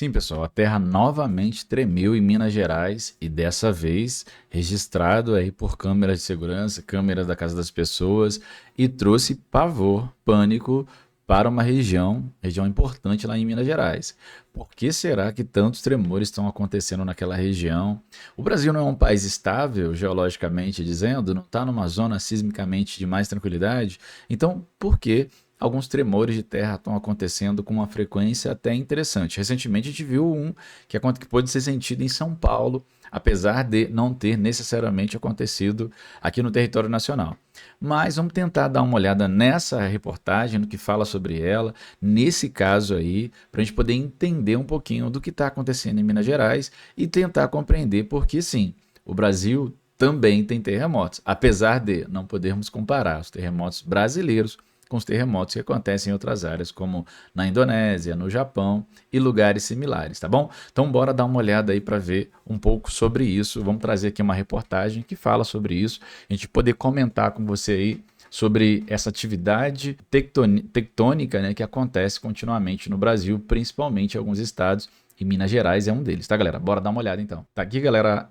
Sim, pessoal, a Terra novamente tremeu em Minas Gerais e dessa vez registrado aí por câmeras de segurança, câmeras da casa das pessoas e trouxe pavor, pânico para uma região importante lá em Minas Gerais. Por que será que tantos tremores estão acontecendo naquela região? O Brasil não é um país estável, geologicamente dizendo, não está numa zona sismicamente de mais tranquilidade? Então, por que alguns tremores de terra estão acontecendo com uma frequência até interessante? Recentemente a gente viu um que pôde ser sentido em São Paulo, apesar de não ter necessariamente acontecido aqui no território nacional. Mas vamos tentar dar uma olhada nessa reportagem, no que fala sobre ela, nesse caso aí, para a gente poder entender um pouquinho do que está acontecendo em Minas Gerais e tentar compreender porque sim, o Brasil também tem terremotos, apesar de não podermos comparar os terremotos brasileiros com os terremotos que acontecem em outras áreas, como na Indonésia, no Japão e lugares similares, tá bom? Então bora dar uma olhada aí para ver um pouco sobre isso. Vamos trazer aqui uma reportagem que fala sobre isso, a gente poder comentar com você aí sobre essa atividade tectônica, né, que acontece continuamente no Brasil, principalmente em alguns estados, e Minas Gerais é um deles, tá, galera? Bora dar uma olhada então. Tá aqui, galera,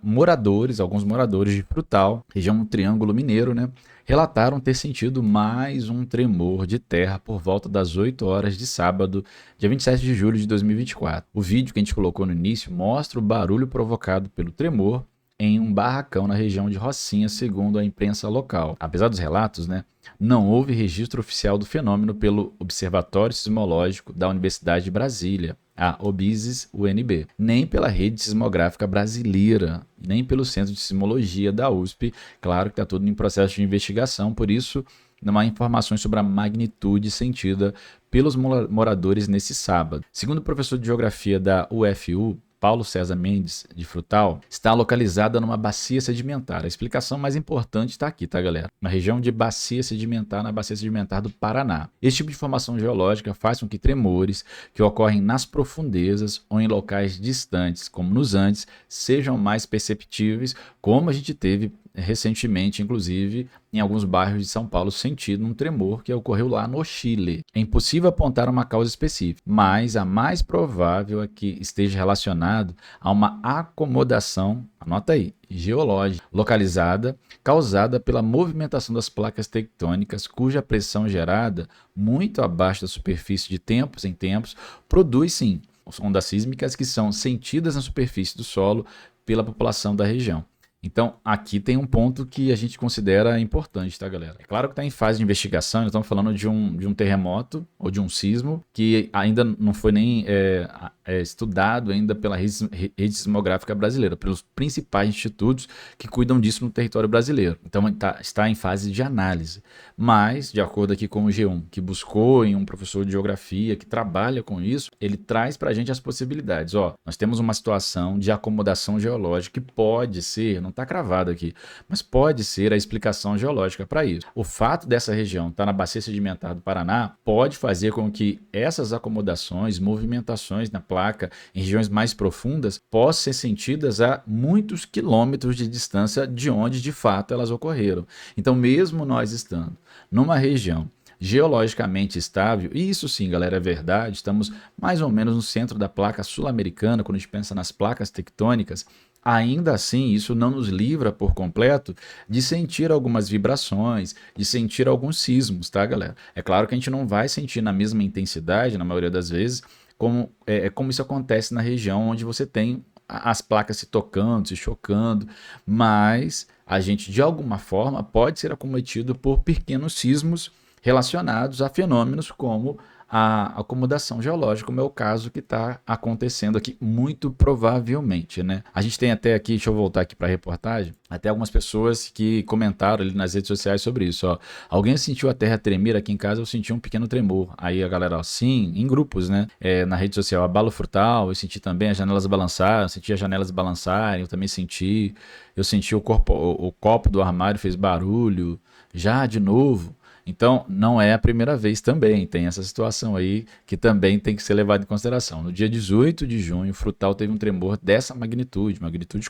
alguns moradores de Frutal, região Triângulo Mineiro, né, relataram ter sentido mais um tremor de terra por volta das 8 horas de sábado, dia 27 de julho de 2024. O vídeo que a gente colocou no início mostra o barulho provocado pelo tremor em um barracão na região de Rocinha, segundo a imprensa local. Apesar dos relatos, né, não houve registro oficial do fenômeno pelo Observatório Sismológico da Universidade de Brasília, a OBSIS-UNB, nem pela Rede Sismográfica Brasileira, nem pelo Centro de Sismologia da USP. Claro que está tudo em processo de investigação, por isso não há informações sobre a magnitude sentida pelos moradores nesse sábado. Segundo o professor de Geografia da UFU, Paulo César Mendes, de Frutal, está localizada numa bacia sedimentar. A explicação mais importante está aqui, tá, galera? Uma região de bacia sedimentar, na bacia sedimentar do Paraná. Esse tipo de formação geológica faz com que tremores que ocorrem nas profundezas ou em locais distantes, como nos Andes, sejam mais perceptíveis, como a gente teve recentemente, inclusive, em alguns bairros de São Paulo, sentido um tremor que ocorreu lá no Chile. É impossível apontar uma causa específica, mas a mais provável é que esteja relacionado a uma acomodação, anota aí, geológica, localizada, causada pela movimentação das placas tectônicas, cuja pressão gerada, muito abaixo da superfície de tempos em tempos, produz sim ondas sísmicas que são sentidas na superfície do solo pela população da região. Então, aqui tem um ponto que a gente considera importante, tá, galera? É claro que está em fase de investigação, nós estamos falando de um terremoto ou de um sismo que ainda não foi nem estudado ainda pela Rede Sismográfica Brasileira, pelos principais institutos que cuidam disso no território brasileiro. Então, está em fase de análise. Mas, de acordo aqui com o G1, que buscou em um professor de geografia que trabalha com isso, ele traz para a gente as possibilidades. Ó, nós temos uma situação de acomodação geológica que pode ser, não está cravado aqui, mas pode ser a explicação geológica para isso. O fato dessa região estar na bacia sedimentar do Paraná pode fazer com que essas acomodações, movimentações na placa em regiões mais profundas possam ser sentidas a muitos quilômetros de distância de onde de fato elas ocorreram. Então, mesmo nós estando numa região geologicamente estável, e isso sim, galera, é verdade, estamos mais ou menos no centro da placa sul-americana, quando a gente pensa nas placas tectônicas, ainda assim, isso não nos livra por completo de sentir algumas vibrações, de sentir alguns sismos, tá, galera? É claro que a gente não vai sentir na mesma intensidade, na maioria das vezes, como isso acontece na região onde você tem as placas se tocando, se chocando, mas a gente, de alguma forma, pode ser acometido por pequenos sismos relacionados a fenômenos como a acomodação geológica, como é o caso que está acontecendo aqui, muito provavelmente, né? A gente tem até aqui, deixa eu voltar aqui para a reportagem, até algumas pessoas que comentaram ali nas redes sociais sobre isso, ó. Alguém sentiu a terra tremer? Aqui em casa eu senti um pequeno tremor. Aí a galera, ó, sim, em grupos, né? Na rede social, abalo frutal, eu senti também as janelas balançar, eu senti as janelas balançarem, eu também senti, eu senti o copo do armário fez barulho, já de novo. Então, não é a primeira vez também, tem essa situação aí que também tem que ser levada em consideração. No dia 18 de junho, Frutal teve um tremor dessa magnitude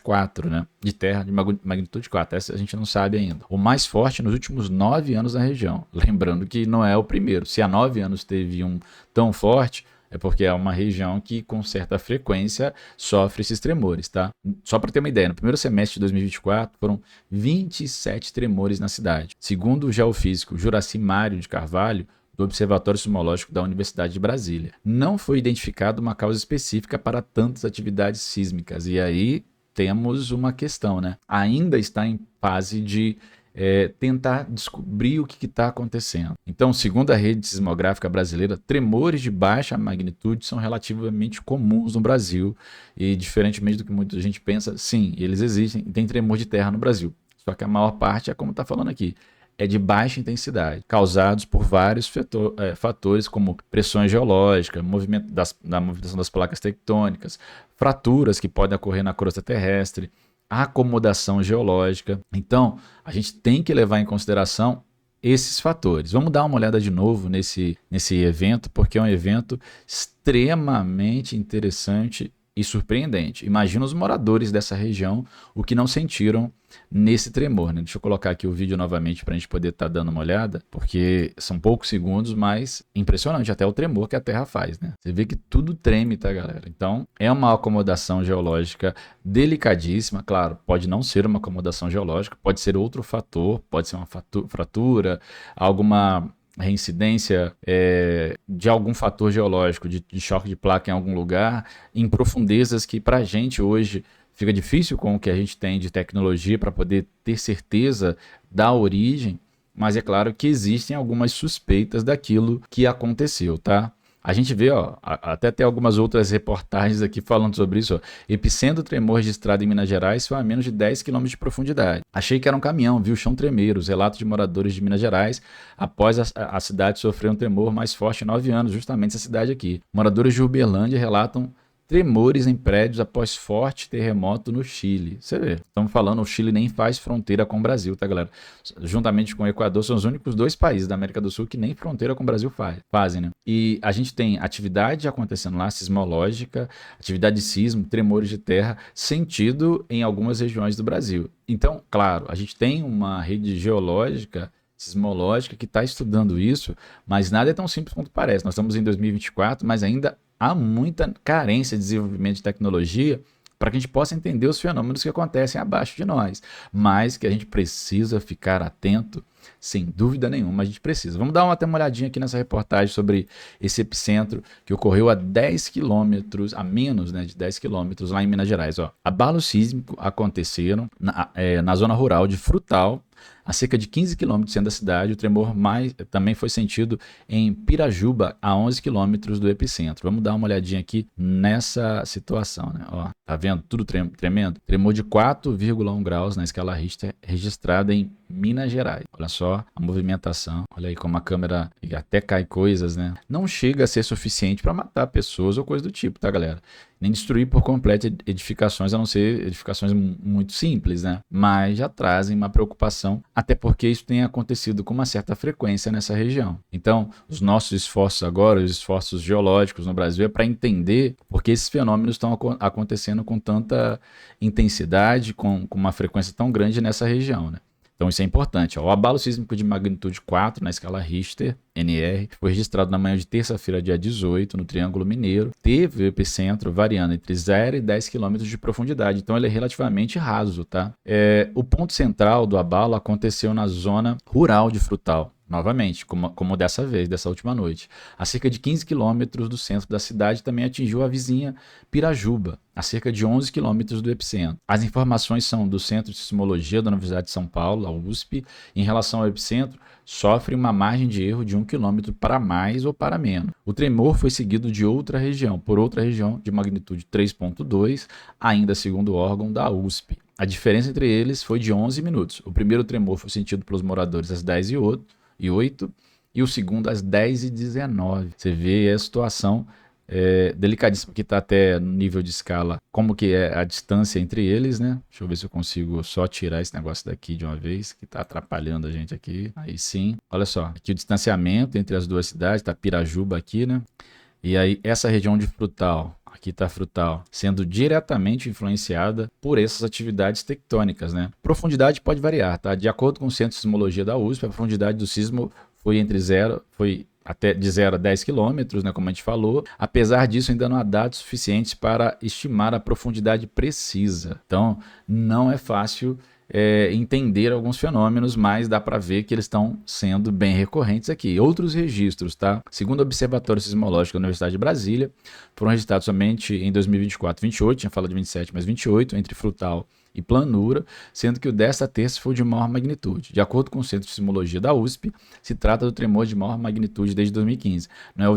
4, né? De terra de magnitude 4, essa a gente não sabe ainda. O mais forte nos últimos 9 anos na região. Lembrando que não é o primeiro. Se há 9 anos teve um tão forte, é porque é uma região que com certa frequência sofre esses tremores, tá? Só para ter uma ideia, no primeiro semestre de 2024 foram 27 tremores na cidade. Segundo o geofísico Juraci Mário de Carvalho, do Observatório Sismológico da Universidade de Brasília, não foi identificada uma causa específica para tantas atividades sísmicas. E aí temos uma questão, né? Ainda está em fase de tentar descobrir o que está acontecendo. Então, segundo a rede sismográfica brasileira, tremores de baixa magnitude são relativamente comuns no Brasil e, diferentemente do que muita gente pensa, sim, eles existem, tem tremor de terra no Brasil. Só que a maior parte é como está falando aqui, é de baixa intensidade, causados por vários fatores como pressões geológicas, da movimentação das placas tectônicas, fraturas que podem ocorrer na crosta terrestre, acomodação geológica. Então, a gente tem que levar em consideração esses fatores. Vamos dar uma olhada de novo nesse evento, porque é um evento extremamente interessante e surpreendente. Imagina os moradores dessa região, o que não sentiram nesse tremor, né? Deixa eu colocar aqui o vídeo novamente para a gente poder estar dando uma olhada, porque são poucos segundos, mas impressionante até o tremor que a Terra faz, né? Você vê que tudo treme, tá, galera? Então, é uma acomodação geológica delicadíssima, claro, pode não ser uma acomodação geológica, pode ser outro fator, pode ser uma fratura, alguma reincidência de algum fator geológico, de choque de placa em algum lugar, em profundezas que para a gente hoje fica difícil com o que a gente tem de tecnologia para poder ter certeza da origem, mas é claro que existem algumas suspeitas daquilo que aconteceu, tá? A gente vê, ó, até tem algumas outras reportagens aqui falando sobre isso. Ó. Epicentro do tremor registrado em Minas Gerais foi a menos de 10 km de profundidade. Achei que era um caminhão, viu o chão tremer. Os relatos de moradores de Minas Gerais após a cidade sofrer um tremor mais forte em 9 anos, justamente essa cidade aqui. Moradores de Uberlândia relatam tremores em prédios após forte terremoto no Chile. Você vê, estamos falando, o Chile nem faz fronteira com o Brasil, tá, galera? Juntamente com o Equador, são os únicos 2 países da América do Sul que nem fronteira com o Brasil fazem, né? E a gente tem atividade acontecendo lá, sismológica, atividade de sismo, tremores de terra, sentido em algumas regiões do Brasil. Então, claro, a gente tem uma rede geológica, sismológica, que está estudando isso, mas nada é tão simples quanto parece. Nós estamos em 2024, mas ainda há muita carência de desenvolvimento de tecnologia para que a gente possa entender os fenômenos que acontecem abaixo de nós, mas que a gente precisa ficar atento, sem dúvida nenhuma, a gente precisa. Vamos dar até uma olhadinha aqui nessa reportagem sobre esse epicentro que ocorreu a 10 quilômetros, a menos, né, de 10 quilômetros lá em Minas Gerais. Ó. Abalos sísmicos aconteceram na zona rural de Frutal, a cerca de 15 quilômetros da cidade. O tremor também foi sentido em Pirajuba, a 11 quilômetros do epicentro. Vamos dar uma olhadinha aqui nessa situação, né? Ó, tá vendo tudo tremendo? Tremor de 4,1 graus na escala Richter registrada em Minas Gerais. Olha só a movimentação. Olha aí como a câmera até cai coisas, né? Não chega a ser suficiente para matar pessoas ou coisa do tipo, tá, galera? Nem destruir por completo edificações, a não ser edificações muito simples, né? Mas já trazem uma preocupação, até porque isso tem acontecido com uma certa frequência nessa região. Então, os nossos esforços agora, os esforços geológicos no Brasil, é para entender por que esses fenômenos estão acontecendo com tanta intensidade, com uma frequência tão grande nessa região, né? Então isso é importante. Ó. O abalo sísmico de magnitude 4 na escala Richter, NR, foi registrado na manhã de terça-feira, dia 18, no Triângulo Mineiro. Teve o epicentro variando entre 0 e 10 km de profundidade. Então ele é relativamente raso, tá? O ponto central do abalo aconteceu na zona rural de Frutal. Novamente, como dessa última noite. A cerca de 15 quilômetros do centro da cidade também atingiu a vizinha Pirajuba, a cerca de 11 quilômetros do epicentro. As informações são do Centro de Sismologia da Universidade de São Paulo, a USP, em relação ao epicentro, sofre uma margem de erro de 1 quilômetro para mais ou para menos. O tremor foi seguido de outra região, de magnitude 3,2, ainda segundo o órgão da USP. A diferença entre eles foi de 11 minutos. O primeiro tremor foi sentido pelos moradores às 10h08, e o segundo às 10h19. Você vê a situação delicadíssima, que está até no nível de escala, como que é a distância entre eles, né? Deixa eu ver se eu consigo só tirar esse negócio daqui de uma vez, que está atrapalhando a gente aqui. Aí sim, olha só, aqui o distanciamento entre as duas cidades, tá Pirajuba aqui, né? E aí essa região de Frutal, aqui está Frutal, sendo diretamente influenciada por essas atividades tectônicas, né? Profundidade pode variar, tá? De acordo com o Centro de Sismologia da USP, a profundidade do sismo foi até de 0 a 10 quilômetros, né, como a gente falou. Apesar disso, ainda não há dados suficientes para estimar a profundidade precisa. Então, não é fácil entender alguns fenômenos, mas dá para ver que eles estão sendo bem recorrentes aqui. Outros registros, tá? Segundo o Observatório Sismológico da Universidade de Brasília, foram registrados somente em 2024 28, tinha falado de 27, mas 28, entre Frutal e Planura, sendo que o desta terça foi de maior magnitude. De acordo com o Centro de Sismologia da USP, se trata do tremor de maior magnitude desde 2015. Não é o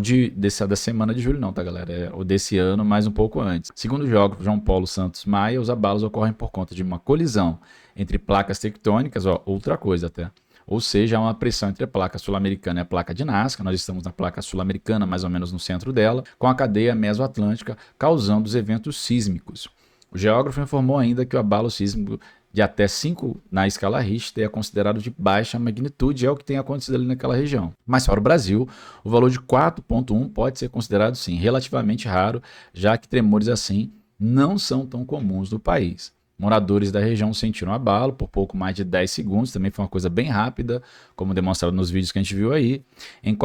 da semana de julho não, tá galera? É o desse ano, mas um pouco antes. Segundo o geógrafo João Paulo Santos Maia, os abalos ocorrem por conta de uma colisão entre placas tectônicas, outra coisa até. Ou seja, há uma pressão entre a placa sul-americana e a placa de Nazca. Nós estamos na placa sul-americana, mais ou menos no centro dela, com a cadeia mesoatlântica, causando os eventos sísmicos. O geógrafo informou ainda que o abalo sísmico de até 5 na escala Richter é considerado de baixa magnitude, é o que tem acontecido ali naquela região. Mas para o Brasil, o valor de 4,1 pode ser considerado, sim, relativamente raro, já que tremores assim não são tão comuns no país. Moradores da região sentiram abalo por pouco mais de 10 segundos, também foi uma coisa bem rápida, como demonstrado nos vídeos que a gente viu aí. Em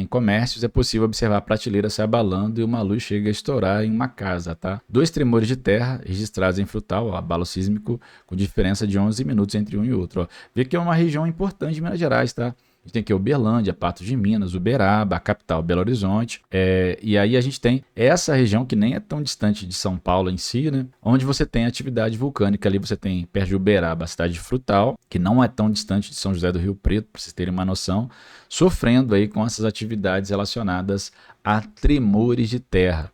comércios é possível observar a prateleira se abalando e uma luz chega a estourar em uma casa, tá? 2 tremores de terra registrados em Frutal, abalo sísmico com diferença de 11 minutos entre um e outro. Ó. Vê que é uma região importante de Minas Gerais, tá? A gente tem aqui Uberlândia, Patos de Minas, Uberaba, a capital Belo Horizonte. E aí a gente tem essa região que nem é tão distante de São Paulo em si, né? Onde você tem atividade vulcânica. Ali você tem perto de Uberaba a cidade de Frutal, que não é tão distante de São José do Rio Preto, para vocês terem uma noção, sofrendo aí com essas atividades relacionadas a tremores de terra.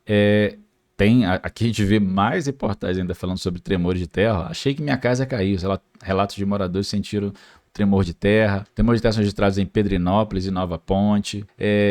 Aqui a gente vê mais reportagens ainda falando sobre tremores de terra. Achei que minha casa caiu. Relatos de moradores sentiram tremor de terra. Tremores de terra são registrados em Pedrinópolis e Nova Ponte.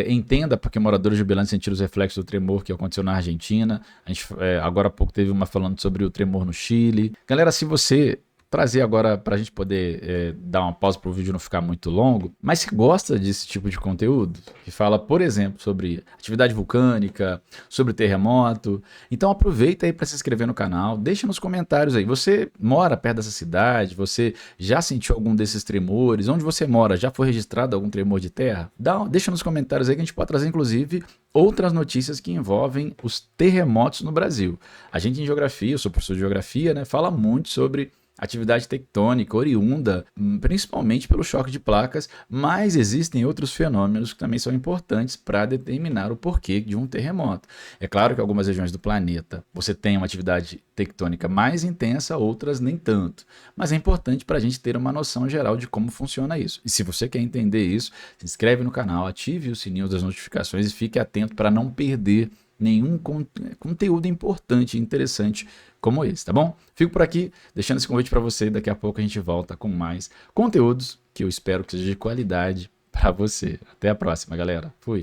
Entenda porque moradores de Uberlândia sentiram os reflexos do tremor que aconteceu na Argentina. A gente agora há pouco teve uma falando sobre o tremor no Chile. Galera, se você trazer agora para a gente poder dar uma pausa para o vídeo não ficar muito longo, mas se gosta desse tipo de conteúdo, que fala, por exemplo, sobre atividade vulcânica, sobre terremoto, então aproveita aí para se inscrever no canal, deixa nos comentários aí, você mora perto dessa cidade, você já sentiu algum desses tremores, onde você mora, já foi registrado algum tremor de terra? Deixa nos comentários aí que a gente pode trazer inclusive outras notícias que envolvem os terremotos no Brasil. A gente em geografia, eu sou professor de geografia, né, fala muito sobre atividade tectônica oriunda, principalmente pelo choque de placas, mas existem outros fenômenos que também são importantes para determinar o porquê de um terremoto. É claro que em algumas regiões do planeta você tem uma atividade tectônica mais intensa, outras nem tanto, mas é importante para a gente ter uma noção geral de como funciona isso. E se você quer entender isso, se inscreve no canal, ative o sininho das notificações e fique atento para não perder nenhum conteúdo importante e interessante como esse, tá bom? Fico por aqui, deixando esse convite para você e daqui a pouco a gente volta com mais conteúdos que eu espero que seja de qualidade para você. Até a próxima, galera. Fui!